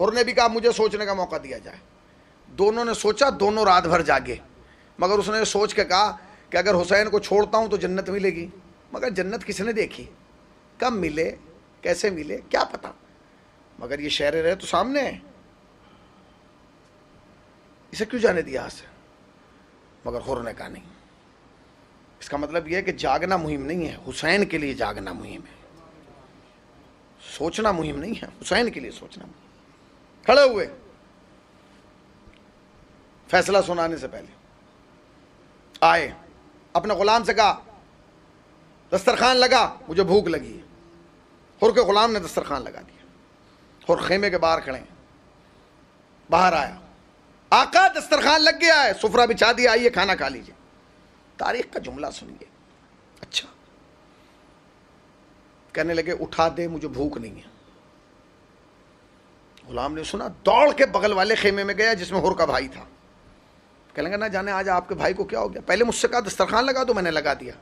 حر نے بھی کہا مجھے سوچنے کا موقع دیا جائے. دونوں نے سوچا, دونوں رات بھر جاگے, مگر اس نے سوچ کے کہا کہ اگر حسین کو چھوڑتا ہوں تو جنت ملے گی. مگر جنت کس نے دیکھی, کب ملے, کیسے ملے, کیا پتا. مگر یہ شہر رہے تو سامنے ہے, اسے کیوں جانے دیا سے. مگر حر نے کہا نہیں. اس کا مطلب یہ ہے کہ جاگنا مہم نہیں ہے, حسین کے لیے جاگنا مہم ہے. سوچنا مہم نہیں ہے, حسین کے لیے سوچنا مہم. کھڑے ہوئے, فیصلہ سنانے سے پہلے آئے, اپنے غلام سے کہا دسترخوان لگا, مجھے بھوک لگی ہے. حر کے غلام نے دسترخوان لگا دیا. حر خیمے کے باہر کھڑے ہیں. باہر آیا, آقا دسترخوان لگ گیا ہے, سفرہ بچھا دیا, آئیے کھانا کھا لیجیے. تاریخ کا جملہ سنیے. اچھا, کہنے لگے اٹھا دے, مجھے بھوک نہیں ہے. غلام نے سنا, دوڑ کے بغل والے خیمے میں گیا جس میں حر کا بھائی تھا. کہنے لگا نہ جانے آج آپ کے بھائی کو کیا ہو گیا, پہلے مجھ سے کہا دسترخوان لگا دو, میں نے لگا دیا.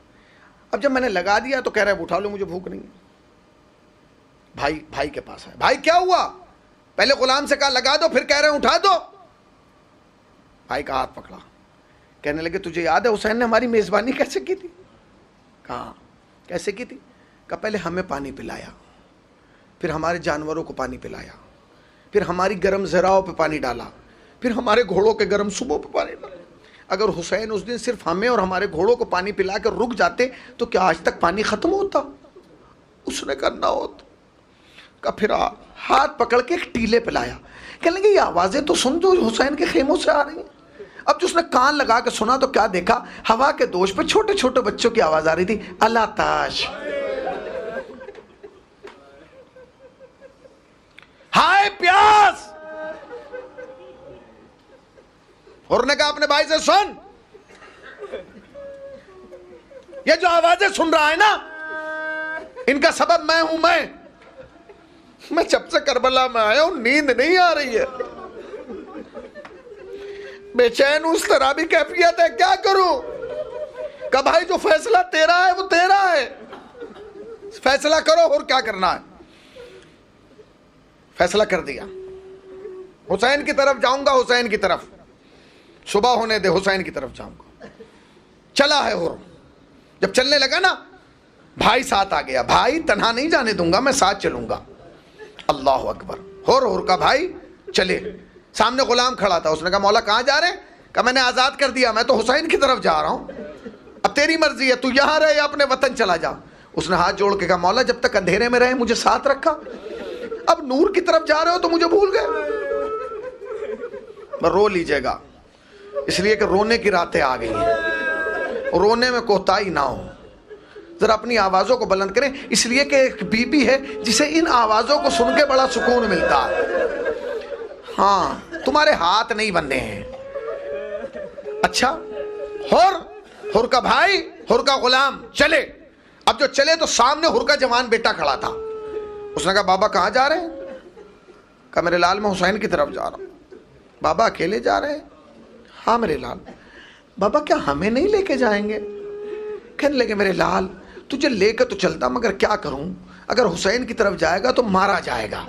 اب جب میں نے لگا دیا تو کہہ رہا ہے اٹھا لو, مجھے بھوک نہیں ہے. بھائی کے پاس ہے, بھائی کیا ہوا, پہلے غلام سے کہا لگا دو, پھر کہہ رہے ہیں اٹھا دو. بھائی کا ہاتھ پکڑا, کہنے لگے تجھے یاد ہے حسین نے ہماری میزبانی کیسے کی تھی. کہا کیسے کی تھی. کہا پہلے ہمیں پانی پلایا, پھر ہمارے جانوروں کو پانی پلایا, پھر ہماری گرم ذراعوں پہ پانی ڈالا, پھر ہمارے گھوڑوں کے گرم صبح پہ پانی ڈالا. اگر حسین اس دن صرف ہمیں اور ہمارے گھوڑوں کو پانی پلا کر رک جاتے تو کیا آج تک پانی ختم ہوتا. اس نے کہا نہ ہوتا. کہ پھر ہاتھ پکڑ کے ایک ٹیلے پہ لایا. کہنے لگے یہ آوازیں تو سن جو حسین کے خیموں سے آ رہی ہیں. اب جو اس نے کان لگا کے سنا تو کیا دیکھا, ہوا کے دوش پہ چھوٹے چھوٹے بچوں کی آواز آ رہی تھی, اللہ تاش, ہائے پیاس. حر نے کہا اپنے بھائی سے سن, یہ جو آوازیں سن رہا ہے نا, ان کا سبب میں ہوں. میں جب سے کربلا میں آیا ہوں نیند نہیں آ رہی ہے, بے چین اس طرح بھی کیفیت ہے, کیا کروں. کہ بھائی جو فیصلہ تیرا ہے وہ تیرا ہے, فیصلہ کرو اور کیا کرنا ہے. فیصلہ کر دیا, حسین کی طرف جاؤں گا, حسین کی طرف, صبح ہونے دے, حسین کی طرف جاؤں گا. چلا ہے حر. جب چلنے لگا نا, بھائی ساتھ آ گیا. بھائی تنہا نہیں جانے دوں گا, میں ساتھ چلوں گا. اللہ اکبر. حر کا بھائی چلے. سامنے غلام کھڑا تھا, اس نے کہا مولا کہاں جا رہے ہیں. کہا میں نے آزاد کر دیا, میں تو حسین کی طرف جا رہا ہوں, اب تیری مرضی ہے, تو یہاں رہے یا اپنے وطن چلا جا. اس نے ہاتھ جوڑ کے کہا مولا جب تک اندھیرے میں رہے مجھے ساتھ رکھا, اب نور کی طرف جا رہے ہو تو مجھے بھول گئے. رو لیجئے گا, اس لیے کہ رونے کی راتیں آ گئی ہیں, رونے میں کوتاہی نہ ہو. ذرا اپنی آوازوں کو بلند کریں, اس لیے کہ ایک بی بی ہے جسے ان آوازوں کو سن کے بڑا سکون ملتا ہے. ہاں تمہارے ہاتھ نہیں بننے ہیں. اچھا, حر کا بھائی, حر کا غلام چلے. اب جو چلے تو سامنے حر کا جوان بیٹا کھڑا تھا. اس نے کہا بابا کہاں جا رہے ہیں. کہا میرے لال میں حسین کی طرف جا رہا ہوں. بابا اکیلے جا رہے ہیں. ہاں میرے لال. بابا کیا ہمیں نہیں لے کے جائیں گے. کہنے لگے میرے لال تجھے لے کے تو چلتا, مگر کیا کروں, اگر حسین کی طرف جائے گا تو مارا جائے گا,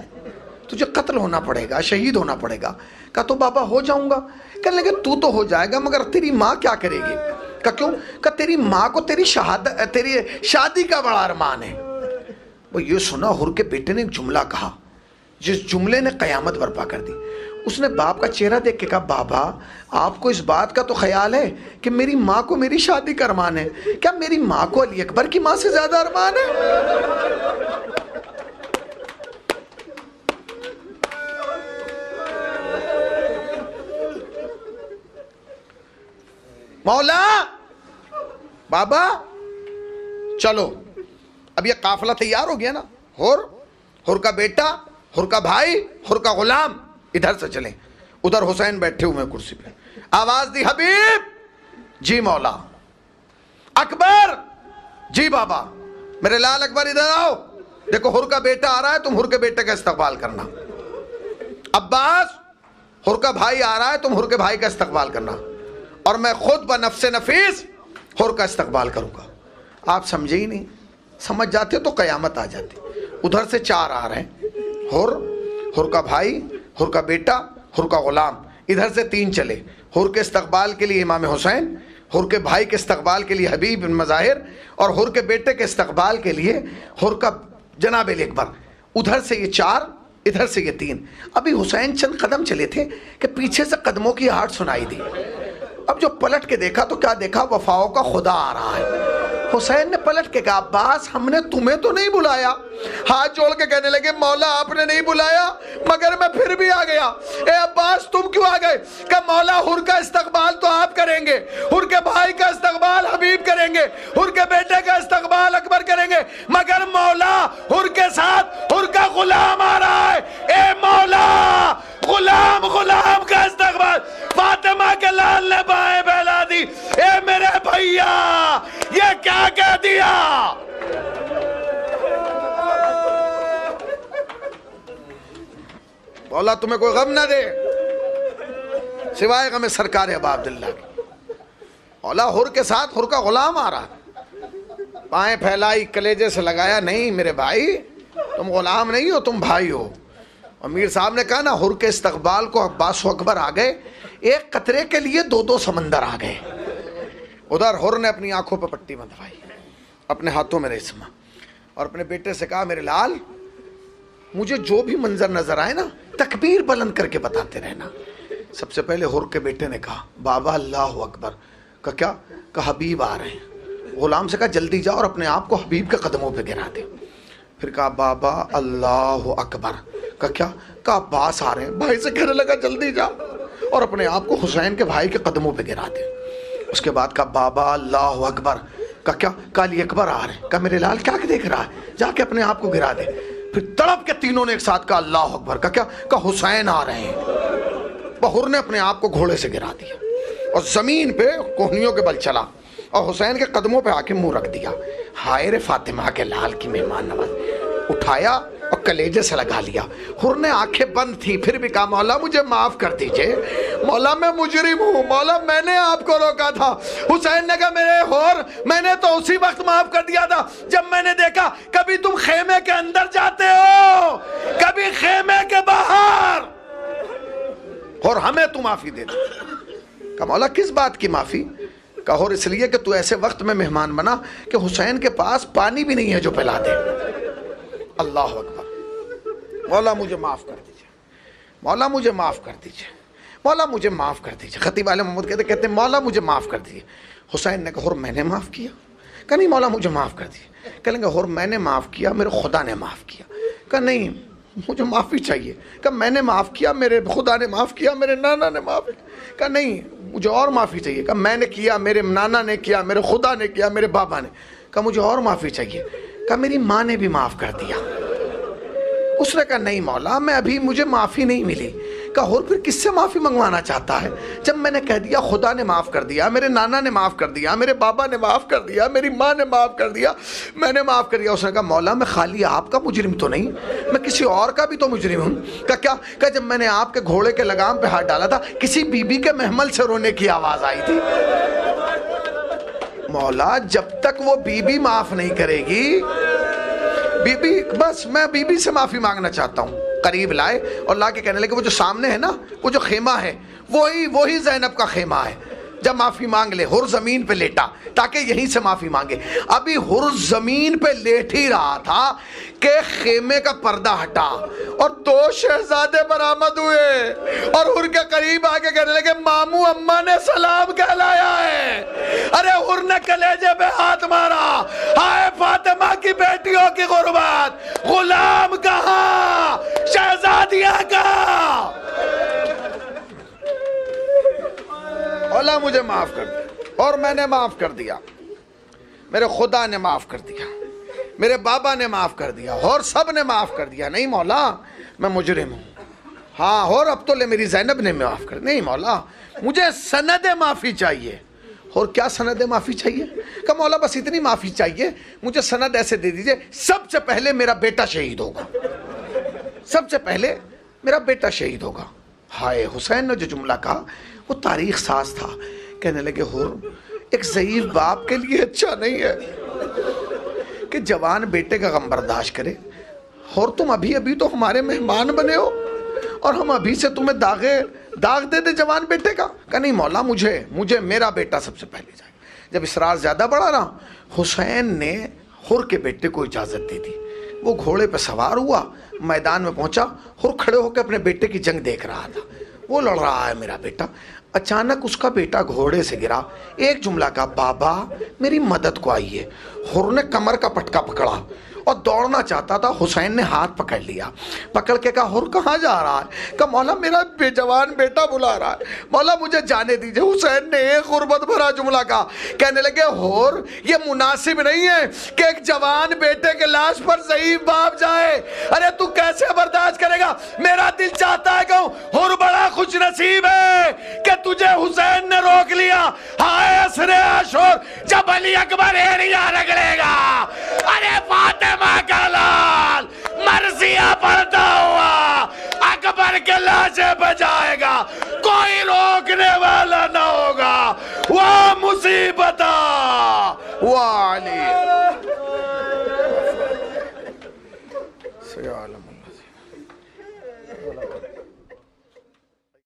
تجھے قتل ہونا پڑے گا, شہید ہونا پڑے گا. کہا تو بابا ہو جاؤں گا. کہنے لگے تو ہو جائے گا, مگر تیری ماں کیا کرے گی. کہا کیوں. کہا تیری ماں کو تیری شادی کا بڑا ارمان ہے. وہ یہ سنا, حر کے بیٹے نے ایک جملہ کہا جس جملے نے قیامت برپا کر دی. اس نے باپ کا چہرہ دیکھ کے کہا بابا آپ کو اس بات کا تو خیال ہے کہ میری ماں کو میری شادی کا ارمان ہے, کیا میری ماں کو علی اکبر کی ماں سے زیادہ ارمان ہے. مولا بابا چلو. اب یہ قافلہ تیار ہو گیا نا, حر کا بیٹا, حر کا بھائی, حر کا غلام ادھر سے چلیں. ادھر حسین بیٹھے ہوئے کرسی پہ. آواز دی حبیب, جی مولا. اکبر, جی بابا. میرے لال اکبر ادھر آؤ, دیکھو حر کا بیٹا آ رہا ہے, تم حر کے بیٹے کا استقبال کرنا. عباس, حر کا بھائی آ رہا ہے, تم حر کے بھائی کا استقبال کرنا, اور میں خود بنفس نفیس حر کا استقبال کروں گا. آپ سمجھے ہی نہیں, سمجھ جاتے تو قیامت آ جاتی. ادھر سے 4 آ رہے ہیں, حر کا بھائی, حر کا بیٹا، حر کا غلام، ادھر سے 3 چلے، حر کے استقبال کے لیے امام حسین، حر کے بھائی کے استقبال کے لیے حبیب بن مظاہر، اور حر کے بیٹے کے استقبال کے لیے حر کا جناب علی اکبر۔ ادھر سے یہ 4، ادھر سے یہ 3۔ ابھی حسین چند قدم چلے تھے کہ پیچھے سے قدموں کی آہٹ سنائی دی۔ اب جو پلٹ کے دیکھا تو کیا دیکھا؟ وفاؤں کا خدا آ رہا ہے۔ حسین نے پلٹ کے کہا عباس ہم نے تمہیں تو نہیں بلایا۔ ہاتھ جوڑ کے کہنے لگے مولا آپ نے نہیں بلایا مگر میں پھر بھی آ گیا۔ اے عباس تم کیوں آ گئے؟ کہ مولا حر کا استقبال تو آپ کریں گے، حر کے بھائی کا استقبال حبیب کریں گے، حر کے بیٹے کا استقبال اکبر کریں گے، مگر مولا حر کے ساتھ حر کا غلام آ رہا ہے۔ اے مولا غلام کا استقبال۔ فاطمہ کے لال نے بائیں پھیلا دی، اے میرے بھیا یہ کیا کہہ دیا؟ مولا تمہیں کوئی غم نہ دے سوائے غم سرکار ابا عبداللہ کی۔ مولا حر کے ساتھ حر کا غلام آ رہا، بائیں پھیلائی، کلیجے سے لگایا، نہیں میرے بھائی تم غلام نہیں ہو، تم بھائی ہو۔ امیر صاحب نے کہا نا حر کے استقبال کو عباس و اکبر آ گئے، ایک قطرے کے لیے 2 سمندر آ گئے۔ ادھر حر نے اپنی آنکھوں پہ پٹی بندھوائی، اپنے ہاتھوں میں ریشمہ، اور اپنے بیٹے سے کہا میرے لال مجھے جو بھی منظر نظر آئے نا تکبیر بلند کر کے بتاتے رہنا۔ سب سے پہلے حر کے بیٹے نے کہا بابا اللہ اکبر۔ کہا کیا؟ کہا حبیب آ رہے ہیں۔ غلام سے کہا جلدی جاؤ اور اپنے آپ کو حبیب کے قدموں پہ گرا دے۔ پھر کہا بابا اللہ اکبر۔ کہا کیا؟ کہا عباس آ رہے ہیں۔ بھائی سے کہنے لگا جلدی جا اور اپنے آپ کو حسین کے بھائی کے قدموں پہ گرا دے۔ اس کے بعد کہا بابا اللہ اکبر۔ کہا کیا؟ کہا علی اکبر آ رہے ہیں۔ کہا میرے لال کیا دیکھ رہا ہے؟ جا کے اپنے آپ کو گرا دے۔ پھر تڑپ کے تینوں نے ایک ساتھ کہا اللہ اکبر۔ کہا کیا؟ کہا حسین آ رہے ہیں۔ حر نے اپنے آپ کو گھوڑے سے گرا دیا اور زمین پہ کوہنیوں کے بل چلا اور حسین کے قدموں پہ آ کے منہ رکھ دیا۔ ہائے رے فاطمہ کے لال کی مہمان نواز۔ اٹھایا اور کلیجے سے لگا لیا۔ حر نے آنکھیں بند تھی پھر بھی کہا مولا مجھے معاف کر دیجئے، مولا میں مجرم ہوں، مولا میں نے آپ کو روکا تھا۔ حسین نے کہا میرے حر میں نے تو اسی وقت معاف کر دیا تھا جب میں نے دیکھا کبھی تم خیمے کے اندر جاتے ہو کبھی خیمے کے باہر، اور ہمیں تو معافی دے دے۔ کہا مولا کس بات کی معافی؟ کہا اور اس لیے کہ تو ایسے وقت میں مہمان بنا کہ حسین کے پاس پانی بھی نہیں ہے جو پلا دے۔ اللہ اکبر۔ مولا مجھے معاف کر دیجئے، مولا مجھے معاف کر دیجئے، مولا مجھے معاف کر دیجئے۔ خطیب عالم محمد کہتے ہیں مولا مجھے معاف کر دیجئے۔ حسین نے کہا اور میں نے معاف کیا؟ کہا نہیں مولا مجھے معاف کر دیجئے۔ کہیں گے اور میں نے معاف کیا، میرے خدا نے معاف کیا۔ کہا نہیں مجھے معافی چاہیے۔ کہا میں نے معاف کیا، میرے خدا نے معاف کیا، میرے نانا نے معاف کیا۔ کہا نہیں مجھے اور معافی چاہیے۔ کہا میں نے کیا، میرے نانا نے کیا، میرے خدا نے کیا، میرے بابا نے۔ کہا مجھے اور معافی چاہیے۔ کہا میری ماں نے بھی معاف کر دیا۔ اس نے کہا نہیں مولا میں ابھی مجھے معافی نہیں ملی۔ کہا اور پھر کس سے معافی منگوانا چاہتا ہے؟ جب میں نے کہہ دیا خدا نے معاف کر دیا، میرے نانا نے معاف کر دیا، میرے بابا نے معاف کر دیا، میری ماں نے معاف کر دیا، میں نے معاف کر دیا۔ اس نے کہا مولا میں خالی آپ کا مجرم تو نہیں، میں کسی اور کا بھی تو مجرم ہوں۔ کہا کیا؟ کہا جب میں نے آپ کے گھوڑے کے لگام پہ ہاتھ ڈالا تھا کسی بی بی کے محمل سے رونے کی آواز آئی تھی۔ مولا جب تک وہ بی بی معاف نہیں کرے گی، بی بی بس میں بی بی سے معافی مانگنا چاہتا ہوں۔ قریب لائے اور لا کے کہنے لگے وہ جو سامنے ہے نا وہ جو خیمہ ہے وہی زینب کا خیمہ ہے، جب معافی مانگ لے۔ حر زمین پہ لیٹا تاکہ یہیں سے معافی مانگے۔ ابھی حر زمین پہ لیٹ ہی رہا تھا کہ خیمے کا پردہ ہٹا اور 2 شہزادے برآمد ہوئے اور حر کے قریب آگے کہنے لگے ماموں اماں نے سلام کہلایا ہے۔ ارے حر نے کلیجے پہ ہاتھ مارا، ہائے فاطمہ کی بیٹیوں کی غربت، غلام کہاں، شہزادیاں کہاں؟ اللہ مجھے معاف کر دیا اور میں نے معاف کر دیا، میرے خدا نے معاف کر دیا، میرے بابا نے معاف کر دیا اور سب نے معاف کر دیا۔ نہیں مولا میں مجرم ہوں، ہاں اور اب تو لے میری زینب نے معاف کر۔ نہیں مولا مجھے سند معافی چاہیے۔ اور کیا سند معافی چاہیے؟ کہ مولا بس اتنی معافی چاہیے، مجھے سند ایسے دے دیجئے سب سے پہلے میرا بیٹا شہید ہوگا، سب سے پہلے میرا بیٹا شہید ہوگا۔ ہائے حسین نے جو جملہ کہا وہ تاریخ ساز تھا۔ کہنے لگے حر ایک ضعیف باپ کے لیے اچھا نہیں ہے کہ جوان بیٹے کا غم برداشت کرے، اور تم ابھی تو ہمارے مہمان بنے ہو اور ہم ابھی سے تمہیں داغ دے دے جوان بیٹے کا؟ کہ نہیں مولا مجھے میرا بیٹا سب سے پہلے جائے۔ جب اسرار زیادہ بڑھا نا، حسین نے حر کے بیٹے کو اجازت دے دی، وہ گھوڑے پہ سوار ہوا، میدان میں پہنچا، حر کھڑے ہو کے اپنے بیٹے کی جنگ دیکھ رہا تھا، وہ لڑ رہا ہے میرا بیٹا۔ اچانک اس کا بیٹا گھوڑے سے گرا، ایک جملہ کہا، بابا میری مدد کو آئیے۔ حر نے کمر کا پٹکا پکڑا اور دوڑنا چاہتا تھا، حسین نے ہاتھ پکڑ لیا، پکڑ کے کہا، حر کہاں جا رہا ہے؟ کہا مولا میرا بے جوان بیٹا بلا رہا ہے، مولا مجھے جانے دیجئے۔ حسین نے ایک غربت بھرا جملہ کہا، کہنے لگے، حر یہ مناسب نہیں ہے کہ ایک جوان بیٹے کے لاش پر ضعیف باپ جائے، ارے تو کیسے برداشت کرے گا؟ میرا دل چاہتا ہے کہ حر بڑا خوش نصیب ہے کہ تجھے حسین نے روک لیا۔ ہائے عصر عاشور جب علی اکبر ایریا رگڑے گا، ارے فاطمہ کا لال مرثیہ پڑھتا ہوا اکبر کے لاشے بجائے گا، کوئی روکنے والا نہ ہوگا۔ وہ مصیبت وہ علی سیعلم اللہ